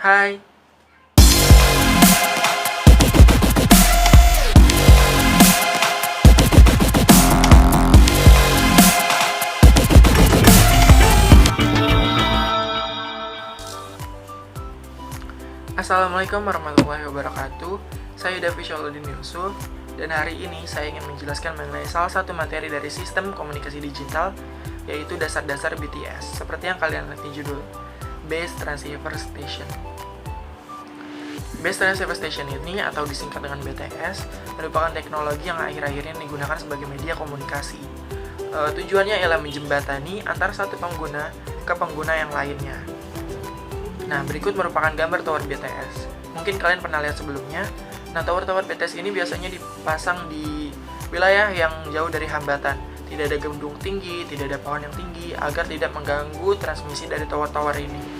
Hai. Assalamualaikum warahmatullahi wabarakatuh. Saya Davi Syaludin Yusuf, dan hari ini saya ingin menjelaskan mengenai salah satu materi dari sistem komunikasi digital, yaitu dasar-dasar BTS, seperti yang kalian lihat di judul, Base Transceiver Station. Base Transceiver Station ini, atau disingkat dengan BTS, merupakan teknologi yang akhir-akhir ini digunakan sebagai media komunikasi. Tujuannya ialah menjembatani antara satu pengguna ke pengguna yang lainnya. Nah, berikut merupakan gambar tower BTS. Mungkin kalian pernah lihat sebelumnya. Nah, tower-tower BTS ini biasanya dipasang di wilayah yang jauh dari hambatan. Tidak ada gedung tinggi, tidak ada pohon yang tinggi, agar tidak mengganggu transmisi dari tower-tower ini.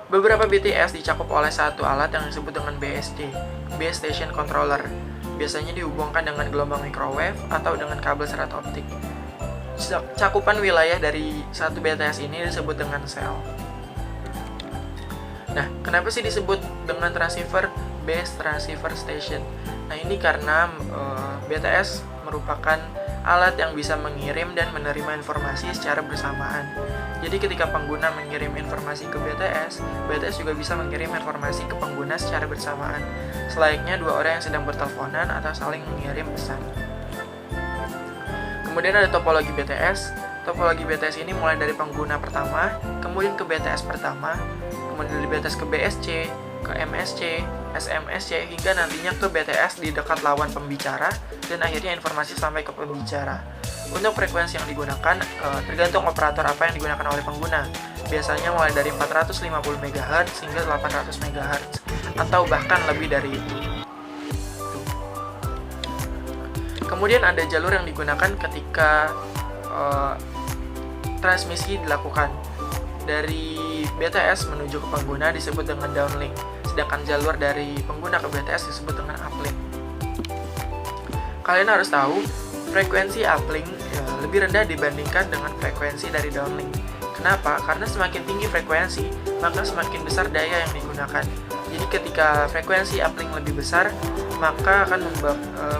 Beberapa BTS dicakup oleh satu alat yang disebut dengan BSC, Base Station Controller. Biasanya dihubungkan dengan gelombang microwave atau dengan kabel serat optik. Cakupan wilayah dari satu BTS ini disebut dengan sel. Nah, kenapa sih disebut dengan transceiver, Base Transceiver Station? Nah, ini karena BTS merupakan alat yang bisa mengirim dan menerima informasi secara bersamaan. Jadi ketika pengguna mengirim informasi ke BTS, BTS juga bisa mengirim informasi ke pengguna secara bersamaan, selayaknya dua orang yang sedang berteleponan atau saling mengirim pesan. Kemudian ada topologi BTS. Topologi BTS ini mulai dari pengguna pertama, kemudian ke BTS pertama, kemudian dari BTS ke BSC, ke MSC, SMSC, hingga nantinya ke BTS di dekat lawan pembicara, dan akhirnya informasi sampai ke pembicara. Untuk frekuensi yang digunakan, tergantung operator apa yang digunakan oleh pengguna. Biasanya mulai dari 450 MHz hingga 800 MHz, atau bahkan lebih dari itu. Kemudian ada jalur yang digunakan ketika transmisi dilakukan. Dari BTS menuju ke pengguna disebut dengan downlink, sedangkan jalur dari pengguna ke BTS disebut dengan uplink. Kalian harus tahu, frekuensi uplink lebih rendah dibandingkan dengan frekuensi dari downlink. Kenapa? Karena semakin tinggi frekuensi, maka semakin besar daya yang digunakan. Jadi ketika frekuensi uplink lebih besar, maka akan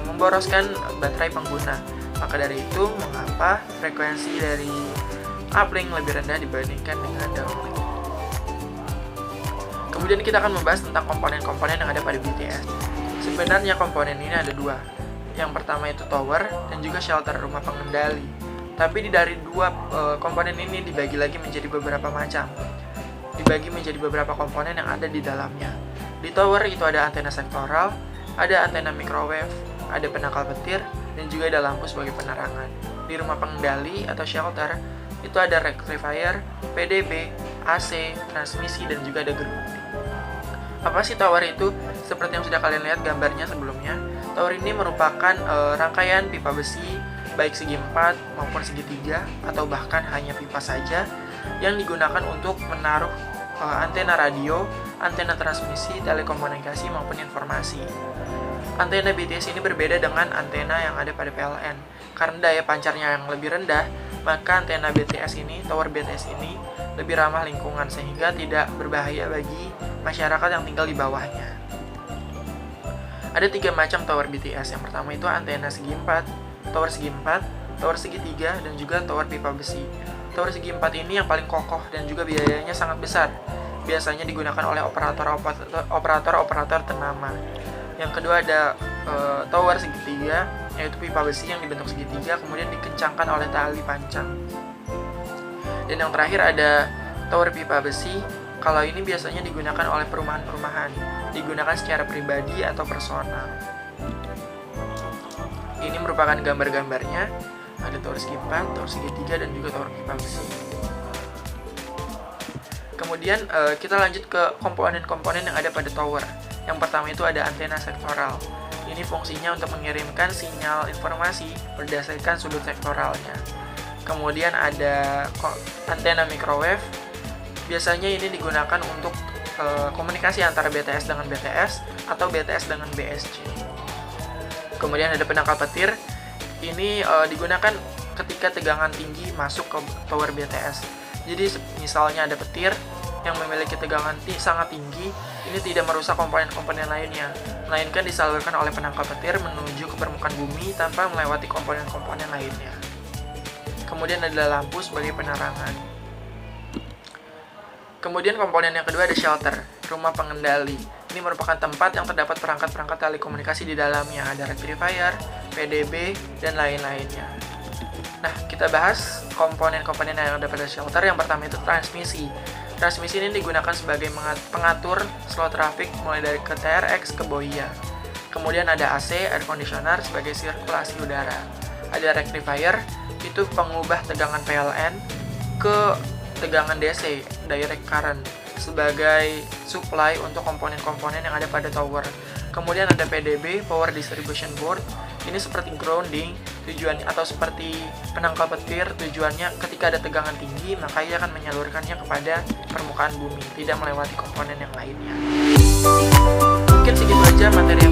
memboroskan baterai pengguna. Maka dari itu, mengapa frekuensi dari uplink lebih rendah dibandingkan dengan downlink. Kemudian kita akan membahas tentang komponen-komponen yang ada pada BTS. Sebenarnya komponen ini ada dua. Yang pertama itu tower dan juga shelter, rumah pengendali. Tapi dari dua komponen ini dibagi lagi menjadi beberapa macam. Dibagi menjadi beberapa komponen yang ada di dalamnya. Di tower itu ada antena sektoral, ada antena microwave, ada penangkal petir, dan juga ada lampu sebagai penerangan. Di rumah pengendali atau shelter itu ada rectifier, PDB, AC, transmisi, dan juga ada grounding. Apa sih tower itu? Seperti yang sudah kalian lihat gambarnya sebelumnya, tower ini merupakan rangkaian pipa besi, baik segi 4 maupun segi 3, atau bahkan hanya pipa saja, yang digunakan untuk menaruh antena radio, antena transmisi, telekomunikasi, maupun informasi. Antena BTS ini berbeda dengan antena yang ada pada PLN. Karena daya pancarnya yang lebih rendah, maka antena BTS ini, tower BTS ini, lebih ramah lingkungan sehingga tidak berbahaya bagi masyarakat yang tinggal di bawahnya. Ada 3 macam tower BTS. Yang pertama itu antena segi 4, tower segi 4, tower segi 3, dan juga tower pipa besi. Tower segi 4 ini yang paling kokoh dan juga biayanya sangat besar. Biasanya digunakan oleh operator-operator ternama. Yang kedua ada tower segitiga, yaitu pipa besi yang dibentuk segitiga kemudian dikencangkan oleh tali pancang. Dan yang terakhir ada tower pipa besi. Kalau ini biasanya digunakan oleh perumahan-perumahan, digunakan secara pribadi atau personal. Ini merupakan gambar-gambarnya. Ada tower segi 4, tower segitiga, dan juga tower pipa besi. Kemudian kita lanjut ke komponen-komponen yang ada pada tower. Yang pertama itu ada antena sektoral. Ini fungsinya untuk mengirimkan sinyal informasi berdasarkan sudut sektoralnya. Kemudian ada antena microwave. Biasanya ini digunakan untuk komunikasi antara BTS dengan BTS atau BTS dengan BSC. Kemudian ada penangkal petir. Ini digunakan ketika tegangan tinggi masuk ke tower BTS. Jadi misalnya ada petir yang memiliki tegangan sangat tinggi ini tidak merusak komponen-komponen lainnya, melainkan disalurkan oleh penangkal petir menuju ke permukaan bumi tanpa melewati komponen-komponen lainnya. Kemudian ada lampu sebagai penerangan. Kemudian komponen yang kedua ada shelter, rumah pengendali. Ini merupakan tempat yang terdapat perangkat-perangkat telekomunikasi di dalamnya, ada rectifier, PDB, dan lain-lainnya. Nah, kita bahas komponen-komponen yang ada pada shelter. Yang pertama itu transmisi. Transmisi ini digunakan sebagai pengatur slow traffic mulai dari ke TRX ke Boia. Kemudian ada AC, air conditioner sebagai sirkulasi udara. Ada rectifier, itu pengubah tegangan PLN ke tegangan DC, direct current, sebagai supply untuk komponen-komponen yang ada pada tower. Kemudian ada PDB, Power Distribution Board. Ini seperti grounding tujuannya, atau seperti penangkal petir, tujuannya ketika ada tegangan tinggi maka ia akan menyalurkannya kepada permukaan bumi, tidak melewati komponen yang lainnya. Mungkin segitu aja materi